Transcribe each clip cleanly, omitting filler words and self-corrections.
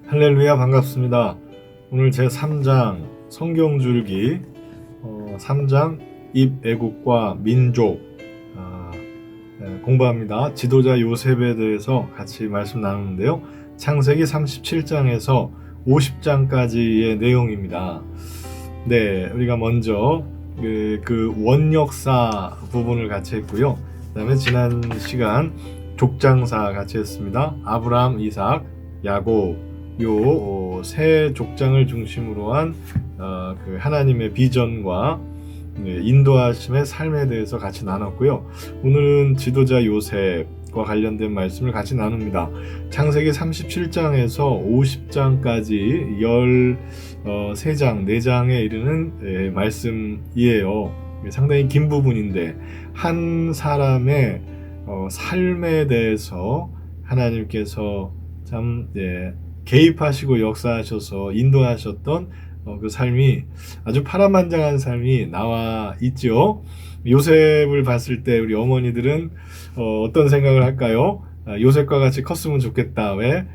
할렐루야, 반갑습니다. 오늘 제 3장 성경줄기 3장 입애국과 민족 공부합니다. 지도자 요셉에 대해서 같이 말씀 나누는데요. 창세기 37장에서 50장까지의 내용입니다. 네, 우리가 먼저 그 원역사 부분을 같이 했고요. 그 다음에 지난 시간 족장사 같이 했습니다. 아브라함, 이삭, 야곱 요 세 족장을 중심으로 한 그 하나님의 비전과 인도하심의 삶에 대해서 같이 나눴고요. 오늘은 지도자 요셉과 관련된 말씀을 같이 나눕니다. 창세기 37장에서 50장까지 13장, 4장에 이르는 말씀이에요. 상당히 긴 부분인데 한 사람의 삶에 대해서 하나님께서 참 개입하시고 역사하셔서 인도하셨던 그 삶이 아주 파란만장한 삶이 나와 있죠. 요셉을 봤을 때 우리 어머니들은 어떤 생각을 할까요? 요셉과 같이 컸으면 좋겠다. 왜?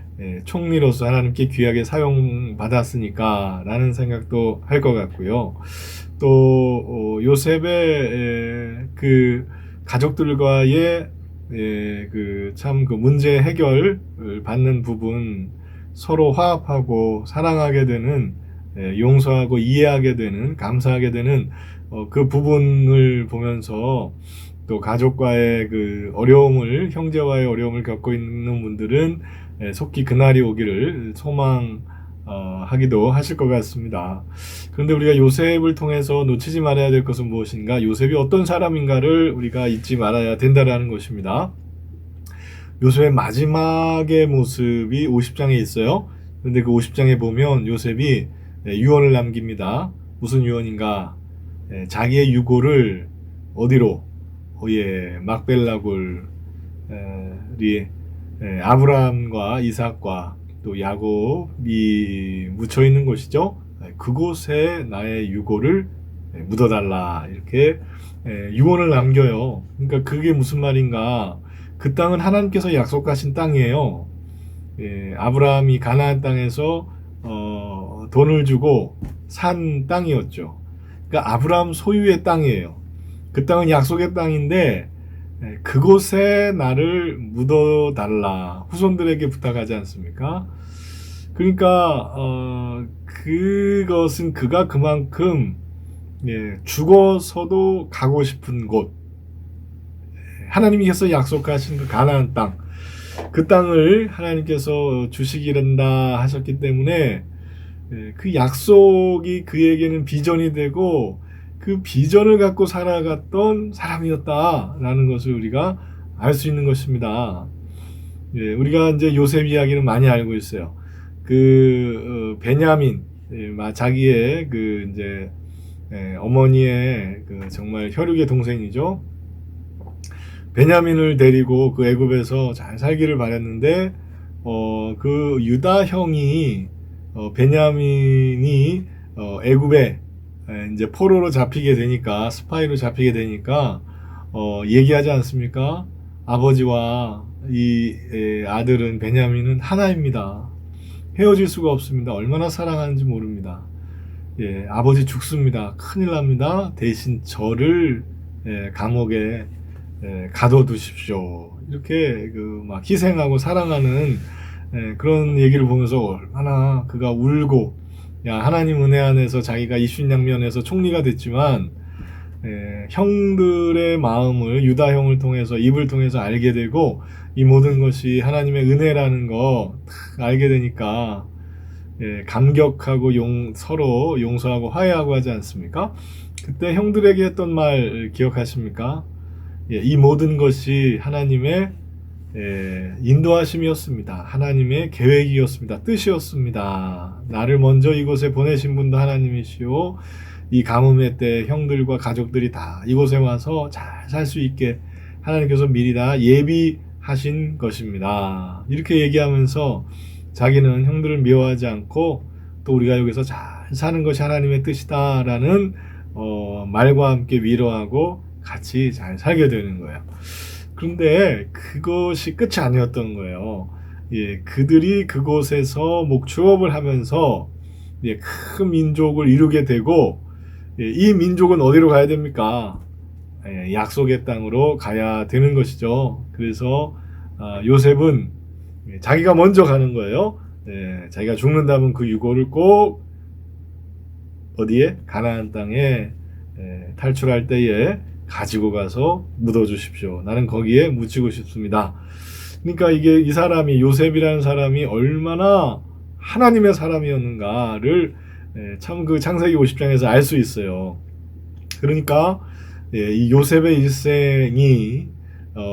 총리로서 하나님께 귀하게 사용받았으니까 라는 생각도 할 것 같고요. 또 요셉의 그 가족들과의 그 참 그 문제 해결을 받는 부분, 서로 화합하고 사랑하게 되는, 용서하고 이해하게 되는, 감사하게 되는 그 부분을 보면서 또 가족과의 그 어려움을, 형제와의 어려움을 겪고 있는 분들은 속히 그날이 오기를 소망하기도 하실 것 같습니다. 그런데 우리가 요셉을 통해서 놓치지 말아야 될 것은 무엇인가? 요셉이 어떤 사람인가를 우리가 잊지 말아야 된다는 것입니다. 요셉의 마지막의 모습이 50장에 있어요. 그런데 그 50장에 보면 요셉이 유언을 남깁니다. 무슨 유언인가? 자기의 유고를 어디로? 막벨라굴이 아브라함과 이삭과 또 야곱이 묻혀 있는 곳이죠. 그곳에 나의 유고를 묻어달라, 이렇게 유언을 남겨요. 그러니까 그게 무슨 말인가? 그 땅은 하나님께서 약속하신 땅이에요. 아브라함이 가나안 땅에서 돈을 주고 산 땅이었죠. 그러니까 아브라함 소유의 땅이에요. 그 땅은 약속의 땅인데 그곳에 나를 묻어달라, 후손들에게 부탁하지 않습니까? 그러니까 그것은 그가 그만큼 죽어서도 가고 싶은 곳, 하나님께서 약속하신 그 가나안 땅, 그 땅을 하나님께서 주시기란다 하셨기 때문에 그 약속이 그에게는 비전이 되고 그 비전을 갖고 살아갔던 사람이었다라는 것을 우리가 알 수 있는 것입니다. 우리가 이제 요셉 이야기는 많이 알고 있어요. 그 베냐민, 자기의 그 이제 어머니의 그 정말 혈육의 동생이죠. 베냐민을 데리고 그 애굽에서 잘 살기를 바랬는데 그 유다 형이 베냐민이 애굽에 이제 포로로 잡히게 되니까, 스파이로 잡히게 되니까 얘기하지 않습니까? 아버지와 이 아들은, 베냐민은 하나입니다. 헤어질 수가 없습니다. 얼마나 사랑하는지 모릅니다. 아버지 죽습니다. 큰일 납니다. 대신 저를 감옥에 가둬두십시오. 이렇게 그 막 희생하고 사랑하는 그런 얘기를 보면서 얼마나 그가 울고, 하나님 은혜 안에서 자기가 이순양면에서 총리가 됐지만 형들의 마음을 유다 형을 통해서, 입을 통해서 알게 되고, 이 모든 것이 하나님의 은혜라는 거 알게 되니까 감격하고 서로 용서하고 화해하고 하지 않습니까? 그때 형들에게 했던 말 기억하십니까? 이 모든 것이 하나님의 인도하심이었습니다. 하나님의 계획이었습니다. 뜻이었습니다. 나를 먼저 이곳에 보내신 분도 하나님이시오. 이 가뭄의 때 형들과 가족들이 다 이곳에 와서 잘 살 수 있게 하나님께서 미리 다 예비하신 것입니다. 이렇게 얘기하면서 자기는 형들을 미워하지 않고 또 우리가 여기서 잘 사는 것이 하나님의 뜻이다라는 말과 함께 위로하고 같이 잘 살게 되는 거예요. 그런데 그것이 끝이 아니었던 거예요. 그들이 그곳에서 목축업을 하면서 큰 민족을 이루게 되고, 이 민족은 어디로 가야 됩니까? 약속의 땅으로 가야 되는 것이죠. 그래서 요셉은 자기가 먼저 가는 거예요. 자기가 죽는다면 그 유고를 꼭 어디에? 가나안 땅에 탈출할 때에 가지고 가서 묻어 주십시오. 나는 거기에 묻히고 싶습니다. 그러니까 이게 이 사람이, 요셉이라는 사람이 얼마나 하나님의 사람이었는가를 참 그 창세기 50장에서 알 수 있어요. 그러니까 이 요셉의 일생이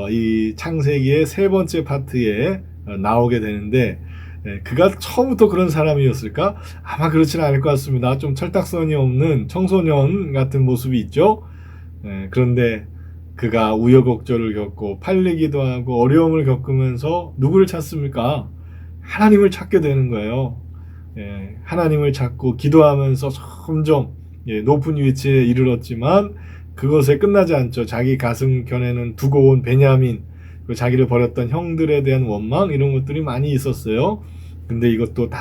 이 창세기의 세 번째 파트에 나오게 되는데, 그가 처음부터 그런 사람이었을까? 아마 그렇지는 않을 것 같습니다. 좀 철딱선이 없는 청소년 같은 모습이 있죠. 그런데 그가 우여곡절을 겪고 팔리기도 하고 어려움을 겪으면서 누구를 찾습니까? 하나님을 찾게 되는 거예요. 하나님을 찾고 기도하면서 점점 높은 위치에 이르렀지만 그것에 끝나지 않죠. 자기 가슴 견에는 두고 온 베냐민, 자기를 버렸던 형들에 대한 원망, 이런 것들이 많이 있었어요. 근데 이것도 다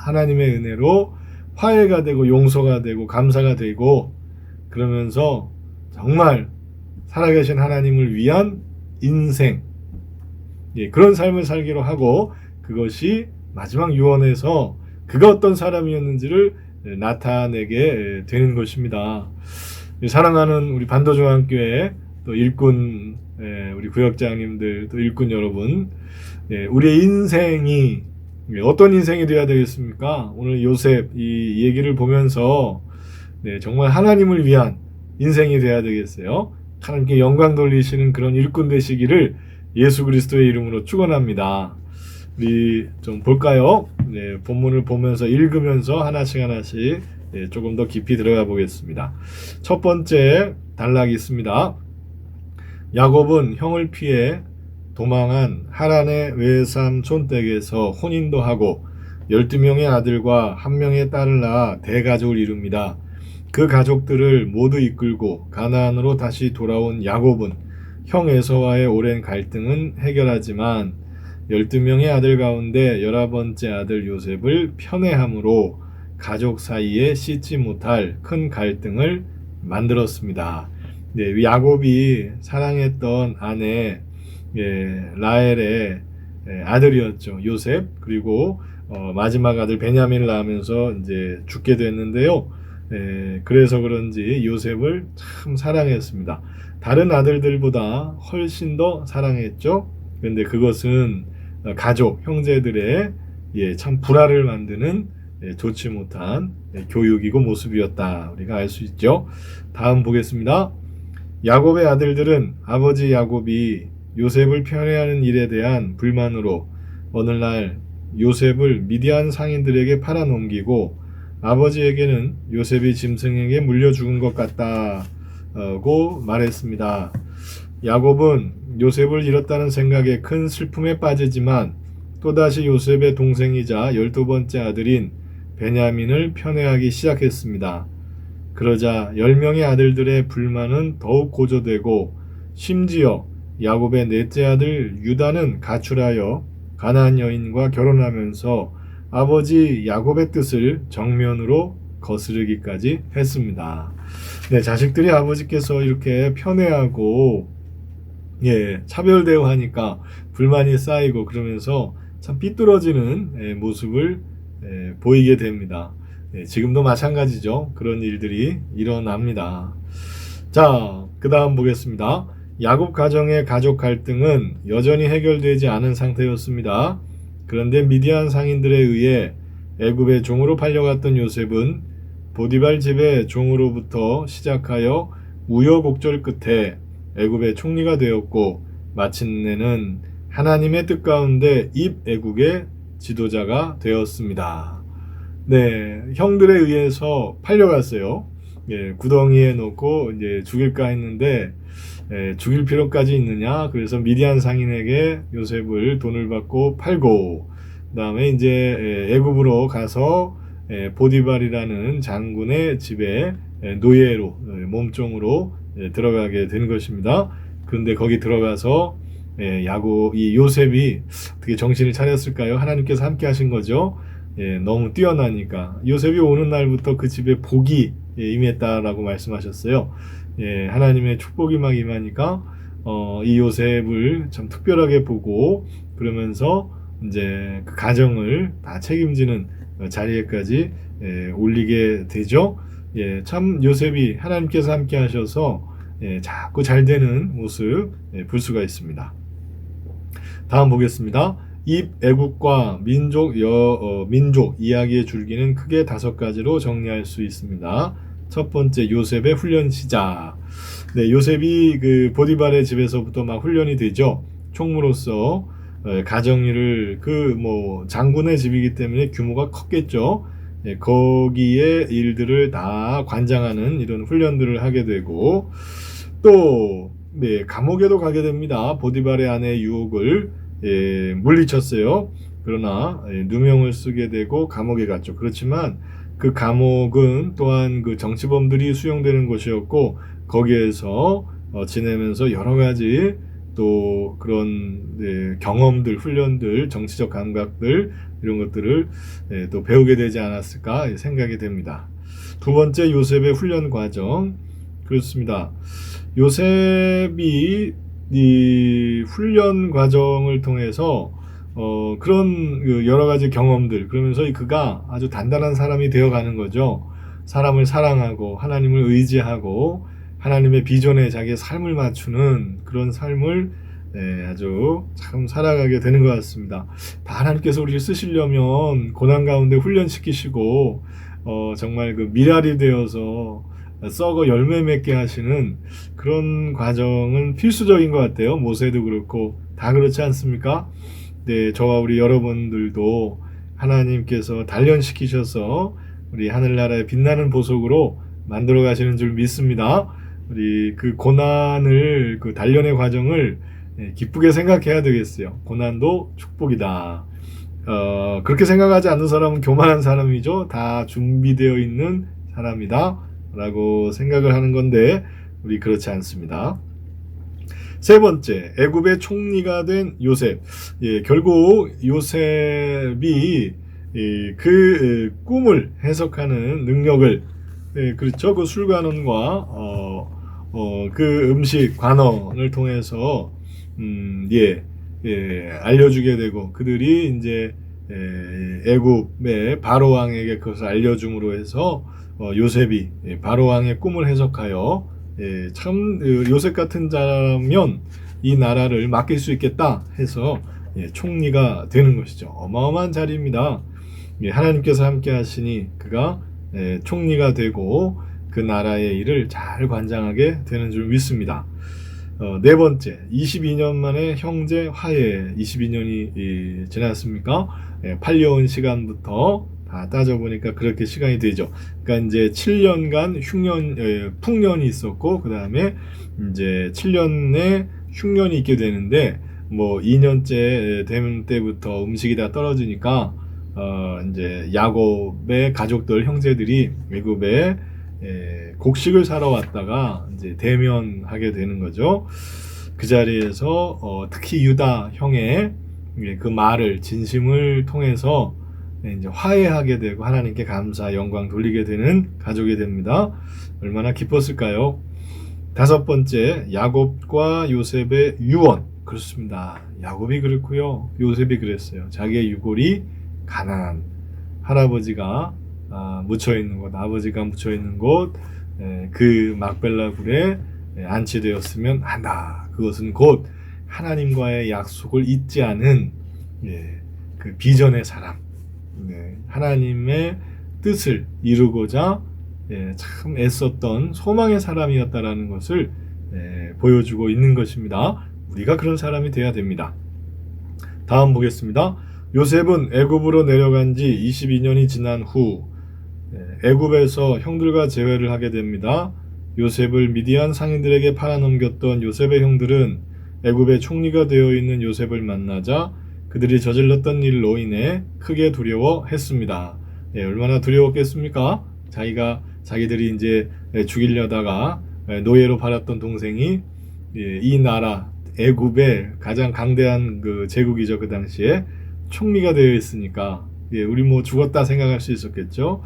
하나님의 은혜로 화해가 되고 용서가 되고 감사가 되고, 그러면서 정말 살아계신 하나님을 위한 인생, 그런 삶을 살기로 하고, 그것이 마지막 유언에서 그가 어떤 사람이었는지를 나타내게 되는 것입니다. 사랑하는 우리 반도중앙교회 또 일꾼, 우리 구역장님들, 또 일꾼 여러분, 우리의 인생이 어떤 인생이 되어야 되겠습니까? 오늘 요셉 이 얘기를 보면서 정말 하나님을 위한 인생이 되어야 되겠어요. 하나님께 영광 돌리시는 그런 일꾼 되시기를 예수 그리스도의 이름으로 축원합니다. 우리 좀 볼까요? 본문을 보면서 읽으면서 하나씩 조금 더 깊이 들어가 보겠습니다. 첫 번째 단락이 있습니다. 야곱은 형을 피해 도망한 하란의 외삼촌 댁에서 혼인도 하고 12명의 아들과 1명의 딸을 낳아 대가족을 이룹니다. 그 가족들을 모두 이끌고 가나안으로 다시 돌아온 야곱은 형 에서와의 오랜 갈등은 해결하지만 12명의 아들 가운데 11번째 아들 요셉을 편애함으로 가족 사이에 씻지 못할 큰 갈등을 만들었습니다. 야곱이 사랑했던 아내 라헬의 아들이었죠. 요셉. 그리고 마지막 아들 베냐민을 낳으면서 이제 죽게 됐는데요. 그래서 그런지 요셉을 참 사랑했습니다. 다른 아들들보다 훨씬 더 사랑했죠. 그런데 그것은 가족, 형제들의 참 불화를 만드는 좋지 못한 교육이고 모습이었다. 우리가 알 수 있죠. 다음 보겠습니다. 야곱의 아들들은 아버지 야곱이 요셉을 편애하는 일에 대한 불만으로 어느 날 요셉을 미디안 상인들에게 팔아넘기고 아버지에게는 요셉이 짐승에게 물려 죽은 것 같다고 말했습니다. 야곱은 요셉을 잃었다는 생각에 큰 슬픔에 빠지지만 또다시 요셉의 동생이자 12번째 아들인 베냐민을 편애하기 시작했습니다. 그러자 10명의 아들들의 불만은 더욱 고조되고 심지어 야곱의 넷째 아들 유다는 가출하여 가나안 여인과 결혼하면서 아버지 야곱의 뜻을 정면으로 거스르기까지 했습니다. 자식들이 아버지께서 이렇게 편애하고 차별 대우하니까 불만이 쌓이고 그러면서 참 삐뚤어지는 모습을 보이게 됩니다. 지금도 마찬가지죠. 그런 일들이 일어납니다. 자, 그 다음 보겠습니다. 야곱 가정의 가족 갈등은 여전히 해결되지 않은 상태였습니다. 그런데 미디안 상인들에 의해 애굽의 종으로 팔려갔던 요셉은 보디발 집의 종으로부터 시작하여 우여곡절 끝에 애굽의 총리가 되었고 마침내는 하나님의 뜻 가운데 입애국의 지도자가 되었습니다. 형들에 의해서 팔려갔어요. 구덩이에 놓고 이제 죽일까 했는데 죽일 필요까지 있느냐? 그래서 미디안 상인에게 요셉을 돈을 받고 팔고, 그다음에 이제 애굽으로 가서 보디발이라는 장군의 집에 노예로 몸종으로 들어가게 된 것입니다. 그런데 거기 들어가서 이 요셉이 어떻게 정신을 차렸을까요? 하나님께서 함께 하신 거죠. 너무 뛰어나니까. 요셉이 오는 날부터 그 집에 복이 임했다라고 말씀하셨어요. 하나님의 축복이 막 임하니까 이 요셉을 참 특별하게 보고 그러면서 이제 그 가정을 다 책임지는 자리에까지 올리게 되죠. 참 요셉이 하나님께서 함께 하셔서 자꾸 잘 되는 모습 볼 수가 있습니다. 다음 보겠습니다. 입 애국과 민족 이야기의 줄기는 크게 5가지로 정리할 수 있습니다. 첫 번째, 요셉의 훈련 시작. 요셉이 그 보디발의 집에서부터 막 훈련이 되죠. 총무로서 가정일을 장군의 집이기 때문에 규모가 컸겠죠. 거기에 일들을 다 관장하는 이런 훈련들을 하게 되고 또 감옥에도 가게 됩니다. 보디발의 아내의 유혹을 물리쳤어요. 그러나 누명을 쓰게 되고 감옥에 갔죠. 그렇지만 그 감옥은 또한 그 정치범들이 수용되는 곳이었고 거기에서 지내면서 여러 가지 또 그런 경험들, 훈련들, 정치적 감각들 이런 것들을 또 배우게 되지 않았을까 생각이 됩니다. 두 번째, 요셉의 훈련 과정. 그렇습니다. 요셉이 이 훈련 과정을 통해서 그런 여러 가지 경험들, 그러면서 그가 아주 단단한 사람이 되어가는 거죠. 사람을 사랑하고 하나님을 의지하고 하나님의 비전에 자기의 삶을 맞추는 그런 삶을 아주 참 살아가게 되는 것 같습니다. 다 하나님께서 우리를 쓰시려면 고난 가운데 훈련시키시고 정말 그 미랄이 되어서 썩어 열매 맺게 하시는 그런 과정은 필수적인 것 같아요. 모세도 그렇고 다 그렇지 않습니까? 저와 우리 여러분들도 하나님께서 단련시키셔서 우리 하늘나라의 빛나는 보석으로 만들어 가시는 줄 믿습니다. 우리 그 고난을, 그 단련의 과정을 기쁘게 생각해야 되겠어요. 고난도 축복이다. 그렇게 생각하지 않는 사람은 교만한 사람이죠. 다 준비되어 있는 사람이다 라고 생각을 하는 건데 우리 그렇지 않습니다. 세 번째, 애굽의 총리가 된 요셉. 결국 요셉이 그 꿈을 해석하는 능력을 그렇죠. 그 술관원과 그 음식 관원을 통해서 알려주게 되고 그들이 이제 애굽의 바로 왕에게 그것을 알려줌으로 해서 요셉이 바로 왕의 꿈을 해석하여 참 요셉 같은 자라면 이 나라를 맡길 수 있겠다 해서 총리가 되는 것이죠. 어마어마한 자리입니다. 하나님께서 함께 하시니 그가 총리가 되고 그 나라의 일을 잘 관장하게 되는 줄 믿습니다. 네 번째, 22년 만에 형제 화해. 22년이 지났습니까? 팔려온 시간부터 다 따져보니까 그렇게 시간이 되죠. 그러니까 이제 7년간 풍년이 있었고, 그 다음에 이제 7년에 흉년이 있게 되는데, 2년째 되는 때부터 음식이 다 떨어지니까, 이제 야곱의 가족들, 형제들이 애굽에 곡식을 사러 왔다가 이제 대면하게 되는 거죠. 그 자리에서 특히 유다 형의 그 말을 진심을 통해서 이제 화해하게 되고 하나님께 감사, 영광 돌리게 되는 가족이 됩니다. 얼마나 기뻤을까요? 다섯 번째, 야곱과 요셉의 유언. 그렇습니다. 야곱이 그렇고요. 요셉이 그랬어요. 자기의 유골이 가나안, 할아버지가 묻혀있는 곳, 아버지가 묻혀있는 곳, 그 막벨라 굴에 안치되었으면 한다. 그것은 곧 하나님과의 약속을 잊지 않은 그 비전의 사람, 하나님의 뜻을 이루고자 참 애썼던 소망의 사람이었다라는 것을 보여주고 있는 것입니다. 우리가 그런 사람이 되어야 됩니다. 다음 보겠습니다. 요셉은 애굽으로 내려간 지 22년이 지난 후 애굽에서 형들과 재회를 하게 됩니다. 요셉을 미디안 상인들에게 팔아넘겼던 요셉의 형들은 애굽의 총리가 되어 있는 요셉을 만나자 그들이 저질렀던 일로 인해 크게 두려워했습니다. 얼마나 두려웠겠습니까? 자기들이 이제 죽이려다가 노예로 팔았던 동생이 이 나라 애굽의 가장 강대한 그 제국이죠. 그 당시에 총리가 되어 있으니까 우리 뭐 죽었다 생각할 수 있었겠죠.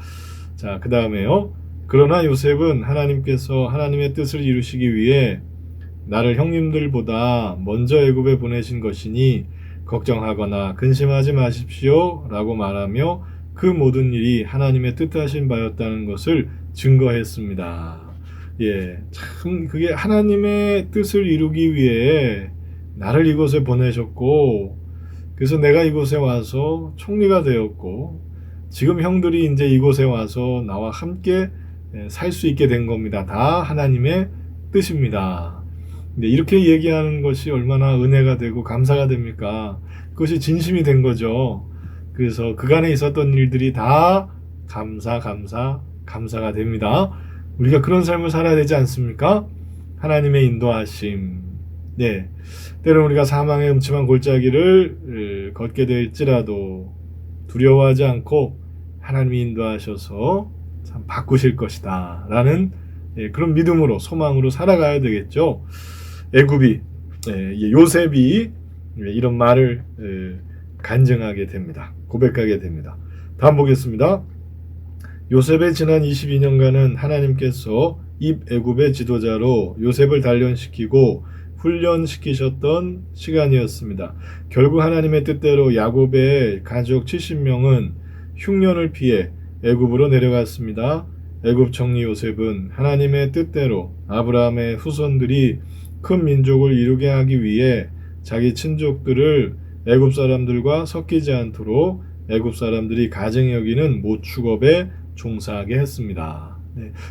자, 그 다음에요. 그러나 요셉은 하나님께서 하나님의 뜻을 이루시기 위해 나를 형님들보다 먼저 애굽에 보내신 것이니 걱정하거나 근심하지 마십시오 라고 말하며 그 모든 일이 하나님의 뜻하신 바였다는 것을 증거했습니다. 참 그게 하나님의 뜻을 이루기 위해 나를 이곳에 보내셨고, 그래서 내가 이곳에 와서 총리가 되었고, 지금 형들이 이제 이곳에 와서 나와 함께 살 수 있게 된 겁니다. 다 하나님의 뜻입니다. 이렇게 얘기하는 것이 얼마나 은혜가 되고 감사가 됩니까? 그것이 진심이 된 거죠. 그래서 그간에 있었던 일들이 다 감사가 됩니다. 우리가 그런 삶을 살아야 되지 않습니까? 하나님의 인도하심. 때로는 우리가 사망의 음침한 골짜기를 걷게 될지라도 두려워하지 않고 하나님이 인도하셔서 참 바꾸실 것이다 라는 그런 믿음으로, 소망으로 살아가야 되겠죠. 요셉이 이런 말을 간증하게 됩니다. 고백하게 됩니다. 다음 보겠습니다. 요셉의 지난 22년간은 하나님께서 입애굽의 지도자로 요셉을 단련시키고 훈련시키셨던 시간이었습니다. 결국 하나님의 뜻대로 야곱의 가족 70명은 흉년을 피해 애굽으로 내려갔습니다. 애굽 총리 요셉은 하나님의 뜻대로 아브라함의 후손들이 큰 민족을 이루게 하기 위해 자기 친족들을 애굽 사람들과 섞이지 않도록 애굽 사람들이 가증히 여기는 모축업에 종사하게 했습니다.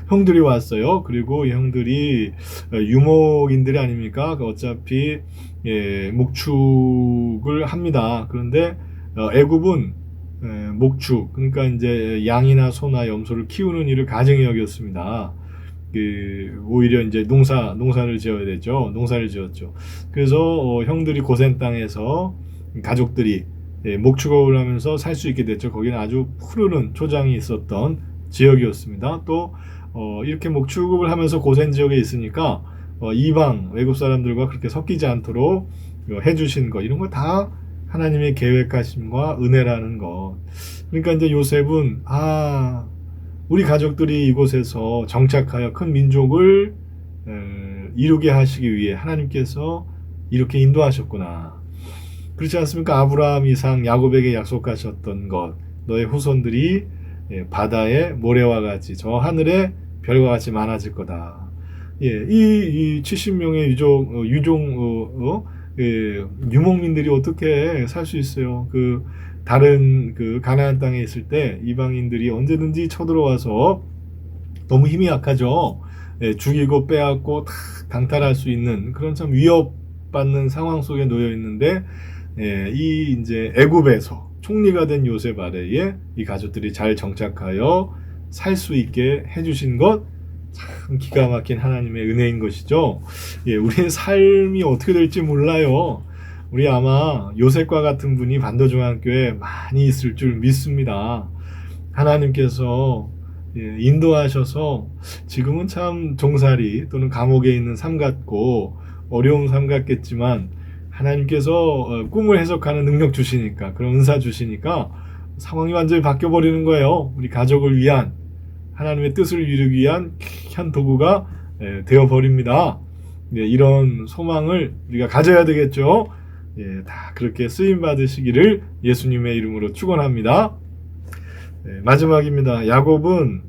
형들이 왔어요. 그리고 이 형들이 유목인들이 아닙니까? 어차피 목축을 합니다. 그런데 애굽은 목축, 그러니까 이제 양이나 소나 염소를 키우는 일을 가증히 여겼습니다. 오히려 이제 농사를 지어야 되죠. 농사를 지었죠. 그래서 형들이 고센 땅에서 가족들이 목축업을 하면서 살 수 있게 됐죠. 거기는 아주 푸르른 초장이 있었던 지역이었습니다. 또 이렇게 목축업을 하면서 고센 지역에 있으니까 이방 외국 사람들과 그렇게 섞이지 않도록 해주신 것, 이런 거 다 하나님의 계획하심과 은혜라는 것. 그러니까 이제 요셉은 우리 가족들이 이곳에서 정착하여 큰 민족을 이루게 하시기 위해 하나님께서 이렇게 인도하셨구나. 그렇지 않습니까? 아브라함, 이삭, 야곱에게 약속하셨던 것, 너의 후손들이 바다의 모래와 같이 저 하늘의 별과 같이 많아질 거다. 이 70명의 유목민들이 어떻게 살 수 있어요? 다른 가나안 땅에 있을 때 이방인들이 언제든지 쳐들어와서 너무 힘이 약하죠. 죽이고 빼앗고 다 강탈할 수 있는 그런 참 위협받는 상황 속에 놓여 있는데, 이제 애굽에서 총리가 된 요셉 아래에 이 가족들이 잘 정착하여 살 수 있게 해주신 것, 참 기가 막힌 하나님의 은혜인 것이죠. 우리의 삶이 어떻게 될지 몰라요. 우리 아마 요셉과 같은 분이 반도중앙교회에 많이 있을 줄 믿습니다. 하나님께서 인도하셔서 지금은 참 종살이 또는 감옥에 있는 삶 같고 어려운 삶 같겠지만, 하나님께서 꿈을 해석하는 능력 주시니까, 그런 은사 주시니까 상황이 완전히 바뀌어버리는 거예요. 우리 가족을 위한, 하나님의 뜻을 이루기 위한 귀한 도구가 되어버립니다. 이런 소망을 우리가 가져야 되겠죠. 다 그렇게 쓰임 받으시기를 예수님의 이름으로 축원합니다. 마지막입니다. 야곱은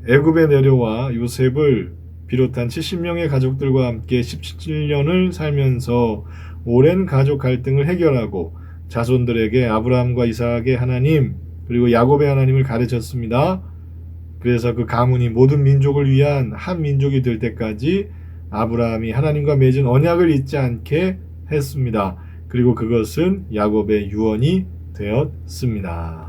애굽에 내려와 요셉을 비롯한 70명의 가족들과 함께 17년을 살면서 오랜 가족 갈등을 해결하고 자손들에게 아브라함과 이삭의 하나님, 그리고 야곱의 하나님을 가르쳤습니다. 그래서 그 가문이 모든 민족을 위한 한 민족이 될 때까지 아브라함이 하나님과 맺은 언약을 잊지 않게 했습니다. 그리고 그것은 야곱의 유언이 되었습니다.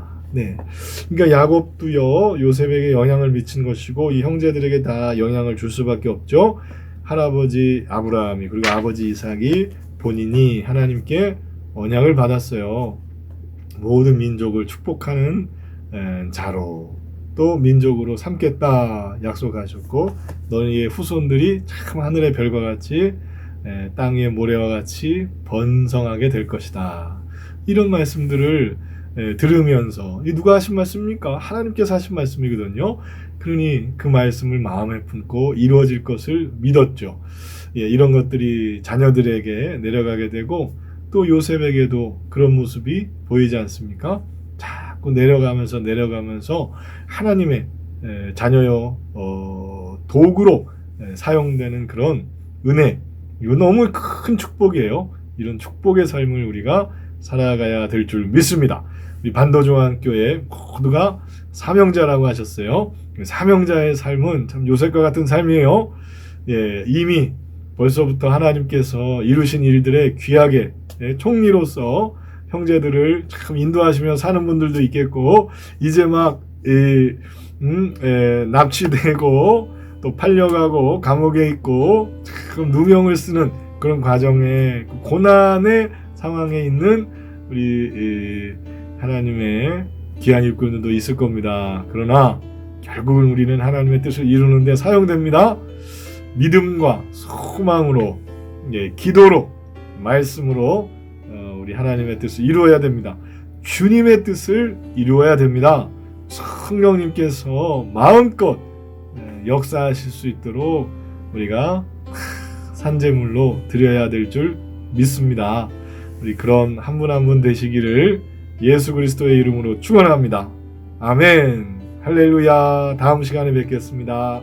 그러니까 야곱도요, 요셉에게 영향을 미친 것이고 이 형제들에게 다 영향을 줄 수밖에 없죠. 할아버지 아브라함이, 그리고 아버지 이삭이 본인이 하나님께 언약을 받았어요. 모든 민족을 축복하는 자로, 또 민족으로 삼겠다 약속하셨고, 너희의 후손들이 참 하늘의 별과 같이 땅 위의 모래와 같이 번성하게 될 것이다. 이런 말씀들을 들으면서, 이 누가 하신 말씀입니까? 하나님께서 하신 말씀이거든요. 그러니 그 말씀을 마음에 품고 이루어질 것을 믿었죠. 이런 것들이 자녀들에게 내려가게 되고, 또 요셉에게도 그런 모습이 보이지 않습니까? 자꾸 내려가면서 하나님의 자녀요 도구로 사용되는 그런 은혜, 이거 너무 큰 축복이에요. 이런 축복의 삶을 우리가 살아가야 될 줄 믿습니다. 우리 반도중앙교회 모두가 사명자라고 하셨어요. 사명자의 삶은 참 요셉과 같은 삶이에요. 이미 벌써부터 하나님께서 이루신 일들에 귀하게 총리로서 형제들을 참 인도하시며 사는 분들도 있겠고, 이제 막 납치되고 또 팔려가고 감옥에 있고 참 누명을 쓰는 그런 과정에, 고난의 상황에 있는 우리 하나님의 귀한 일꾼들도 있을 겁니다. 그러나 결국은 우리는 하나님의 뜻을 이루는 데 사용됩니다. 믿음과 소망으로, 기도로, 말씀으로 우리 하나님의 뜻을 이루어야 됩니다. 주님의 뜻을 이루어야 됩니다. 성령님께서 마음껏 역사하실 수 있도록 우리가 산제물로 드려야 될 줄 믿습니다. 우리 그런 한 분 한 분 되시기를 예수 그리스도의 이름으로 축원합니다. 아멘. 할렐루야. 다음 시간에 뵙겠습니다.